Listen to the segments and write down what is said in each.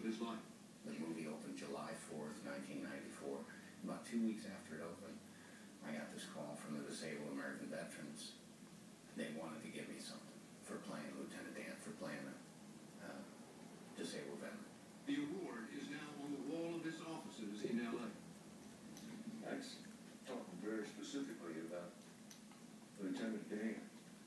his life. The movie opened July 4th, 1994. About 2 weeks after it opened, I got this call from the Disabled American Veterans. They wanted to give me something for playing Lieutenant Dan, for playing a disabled veteran. The award is now on the wall of his offices in L.A. That's talking very specifically about Lieutenant Dan.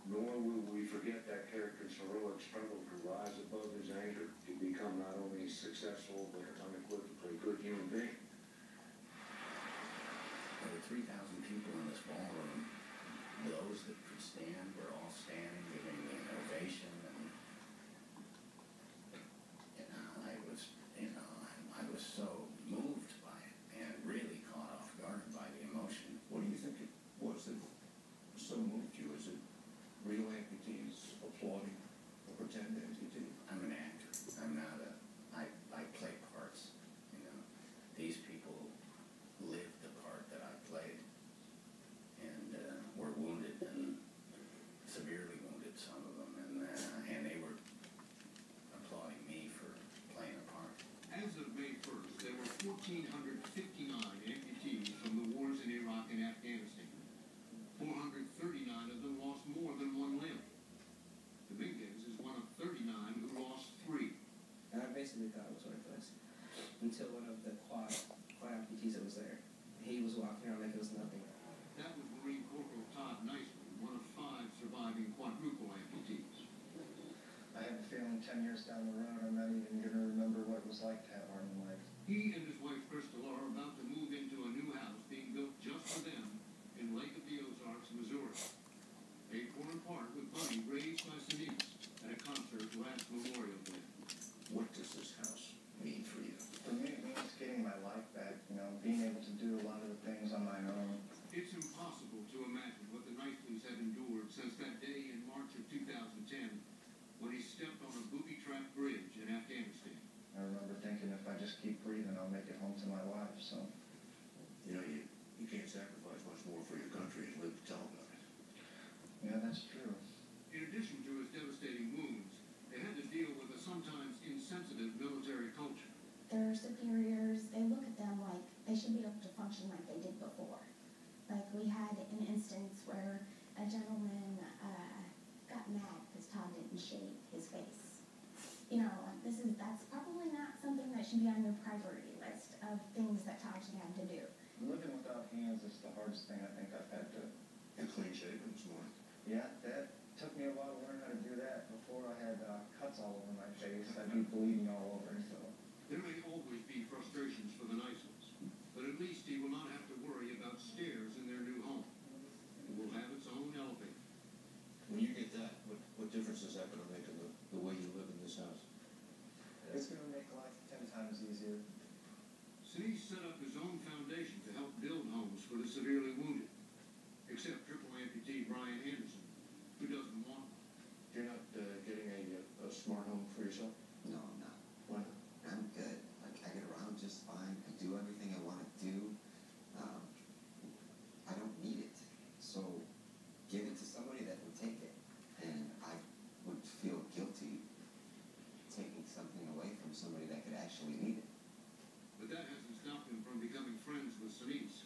Nor will we forget that character's heroic struggle to rise above his anger, to become not only successful, but unequivocally a good human being. There were 3,000 people in this ballroom. Those that could stand were all standing, giving me an ovation, and I was so moved by it and really caught off guard by the emotion. What do you think it was that so moved you? Is it real amputees applauding a pretend amputee? I'm an actor. I'm not I play parts, you know. These people lived the part that I played and were wounded and severely wounded, some of them, and they were applauding me for playing a part. As of May 1st, there were 1,459 amputees from the wars in Iraq and Afghanistan. 439 of them lost more than one limb. Dominguez is one of 39 who lost 3. And I basically thought it was worthless until one of the quad amputees that was there. He was walking around like it was nothing. That was Marine Corporal Todd Nicely, one of 5 surviving quadruple amputees. I have a feeling 10 years down the road, I'm not even going to remember what it was like to have arm and legs. He and his wife Crystal are about to move into a new house being built just for them in Lake of the Ozarks, Missouri. Paid for in part with money raised by Sinise at a concert last Memorial Day. What does this house mean for you? For me, it means getting my life back, you know, being able to do a lot of the things on my own. It's impossible to imagine what the Knightlys have endured since that day in March of 2010 when he stepped on a booby-trapped bridge in Afghanistan. I remember thinking if I just keep breathing, I'll make it home to my wife, so. You know, you can't sacrifice much more for your country and live to tell about it. Yeah, that's true. In addition to his devastating wounds, they had to deal with a sometimes insensitive military culture. Their superiors, they look at them like they should be able to function like they did before. Like we had an instance where a gentleman got mad because Todd didn't shave his face. You know, that's probably not something that should be on your priority list of things that Todd should have to do. Living without hands is the hardest thing I think I've had to. And clean shaven this morning. Yeah, that took me a while to learn how to do that. Before I had cuts all over my face. I'd be bleeding all over, so. There may always be frustrations for the Knightlys, but at least he will not have to worry about stairs in their new home. It will have its own elevator. When you get that, what difference is that going to make in the way you live in this house? It's going to make life 10 times easier. Sinise set up his own foundation to help build homes for the severely wounded, except triple amputee Brian Anderson, who doesn't want one. You're not getting a smart home for yourself? No, I'm not. Why not? I'm good. Like, I get around just fine. I do everything I want to do. I don't need it. So, give it to somebody that would take it. And I would feel guilty taking something away from somebody that could actually need it. But that hasn't stopped him from becoming friends with Sinise,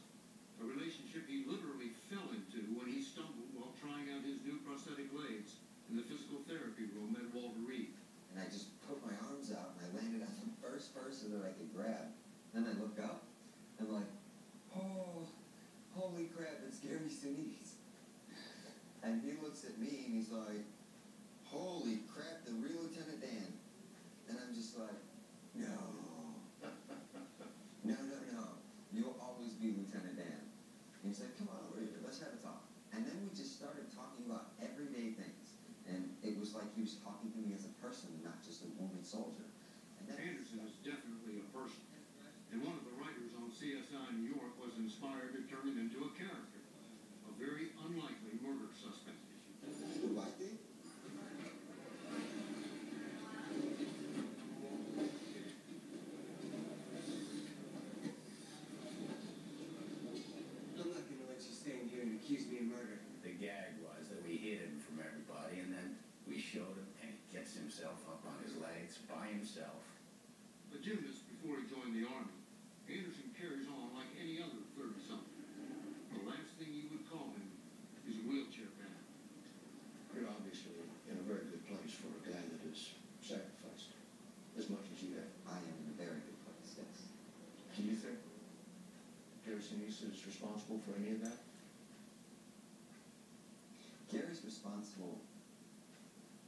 a relationship he literally fell into when he stumbled while trying out his new prosthetic legs in the physical therapy room at Walter Reed. And I just put my arms out and I landed on the first person that I could grab. Then I look up and I'm like, oh, holy crap, it's Gary Sinise. And he looks at me and he's like, holy crap, the real Lieutenant Dan. And I'm just like, no. No. You'll always be Lieutenant Dan. And he's like, come on over here, let's have a talk. And then we just started talking about everyday things. And it was like he was talking to me as a person, not just a wounded soldier. And Anderson is definitely a person. And one of the writers on CSI New York was inspired to turn him into a character, a very unlikely murder suspect. Who I think? I'm not going to let you stand here and accuse me of murder. The gag was that we hid him from everybody, and then we showed him, and he gets himself up on his legs by himself. But the Army, Anderson carries on like any other 30-something. The last thing you would call him is a wheelchair bound. You're obviously in a very good place for a guy that has sacrificed as much as you have. I am in a very good place, yes. Do you think Gary Sinise is responsible for any of that? Gary's responsible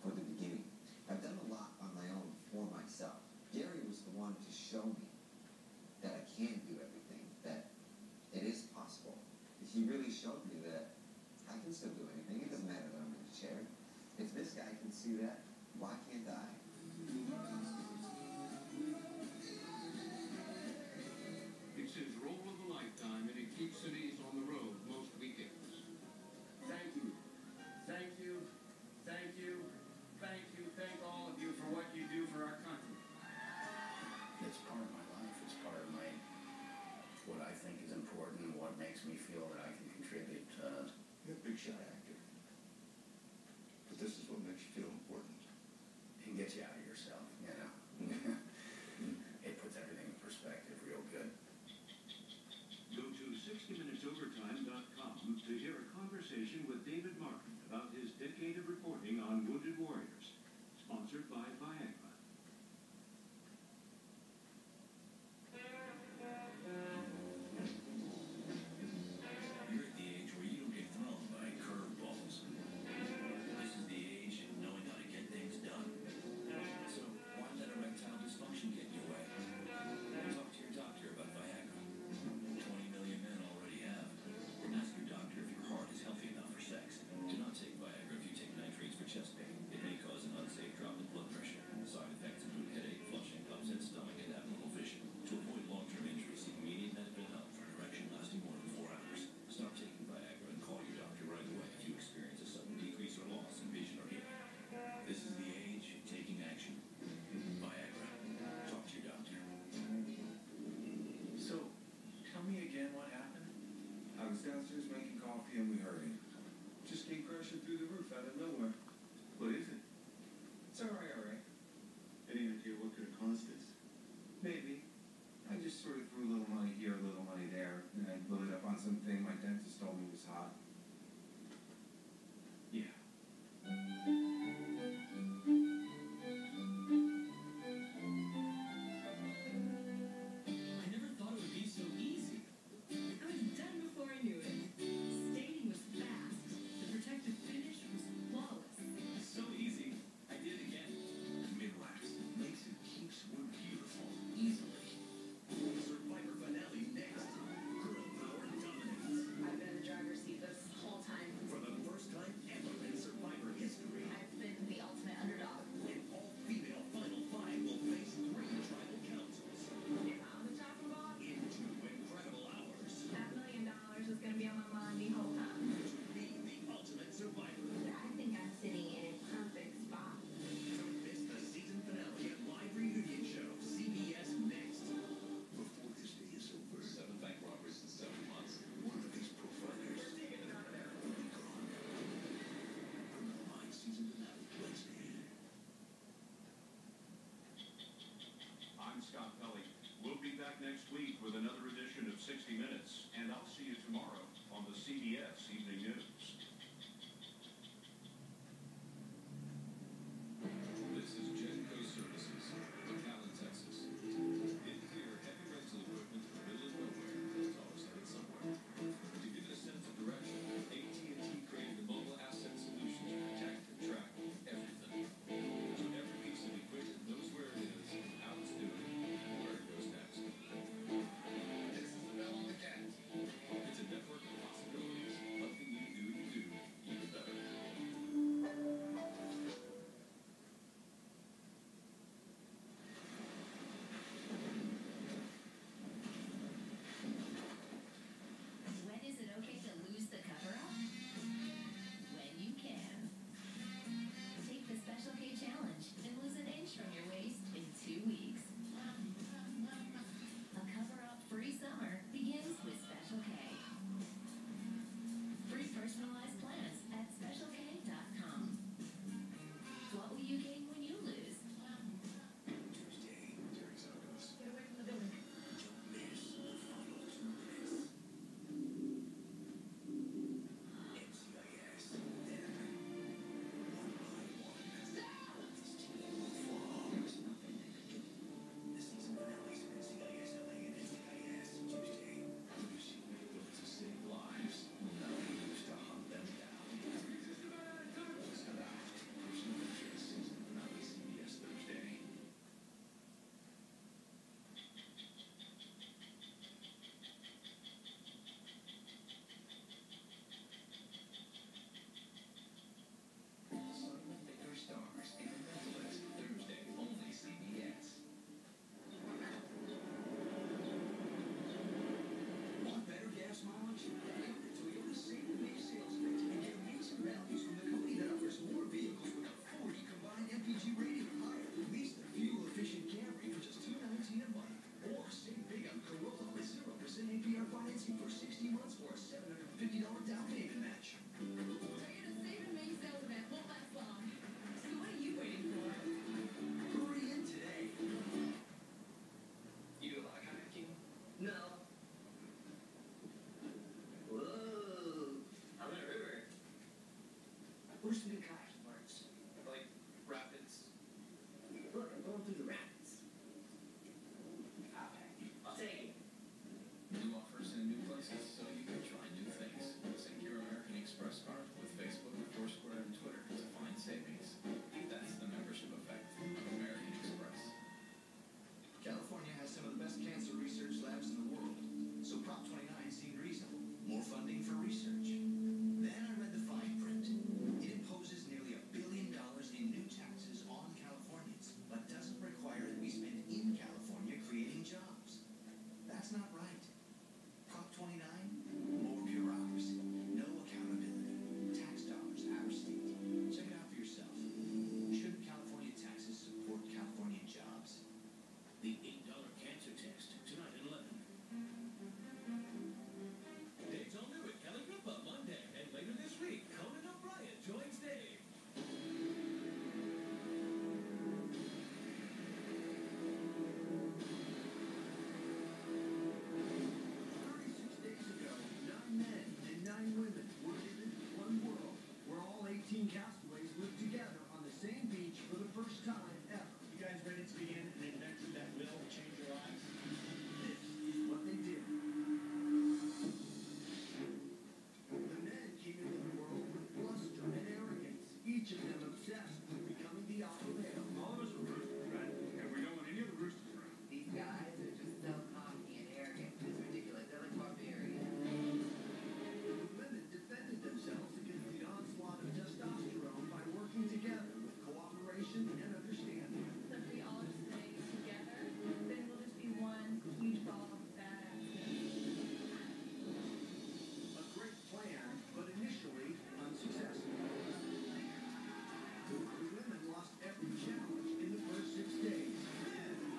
for the beginning. I've done a lot on my own for myself. Gary was the one to show me that I can do everything, that it is possible. He really showed me that I can still do anything. It doesn't matter that I'm in a chair. If this guy can see that, why can't I? It's his role of a lifetime, and it keeps Sinise on the road most weekends. Thank you. Thank you. Thank you. Thank you. Thank all of you for what you do for our country. It's part of my life. It's part of my, what I think is important, what makes me feel that I can contribute. You're a big shot actor. But this is what makes you feel important. It gets you out of yourself, you know. It puts everything in perspective real good. Go to 60minutesovertime.com to hear a conversation with David Martin about his decade of reporting on Wounded Warriors. Sponsored by Viagra. You're at the age where you don't get thrown by curveballs. This is the age of knowing how to get things done. So why let erectile dysfunction get in your way? Talk to your doctor about Viagra. 20 million men already have. Ask your doctor if your heart is healthy enough for sex. Do not take Viagra if you take nitrates for chest pain. It may cause an unsafe drop in blood pressure. Side effects include headache, flushing, upset stomach, and abnormal vision. To avoid long-term injury, seek immediate medical help for an erection lasting more than 4 hours. Stop taking Viagra and call your doctor right away if you experience a sudden decrease or loss in vision or hearing. This is the age of taking action. Viagra. Talk to your doctor. So, tell me again what happened? I was downstairs making coffee and we heard it. Just came crashing through the roof out of nowhere. What is it? It's alright. Any idea what could have caused this? Maybe. I just sort of threw a little money here, a little money there, and I blew it up on something my dentist told me was hot. Yeah. I never thought it would be so easy. I was done before I knew it. Staining was fast. The protective finish was flawless. So easy. I did it again. Midwax makes it keeps wood beautiful easily. Survivor finale next. Girl power dominates. I've been in the driver's seat this whole time. For the first time ever in Survivor history, I've been the ultimate underdog. an all-female Final Five will face 3 tribal councils If I'm the chopping block, in 2 incredible hours $5 million is going to be on my mind the whole time. to be the ultimate survivor. I think I'm sitting in a perfect spot. Don't miss the season finale and live reunion show, CBS Next. Before this day is over, 7 bank robberies in 7 months. One of these profilers will be gone. Criminal Minds season finale Wednesday. I'm Scott Pelley. We'll be back next week with another edition of 60 Minutes, and I'll see you tomorrow on the CBS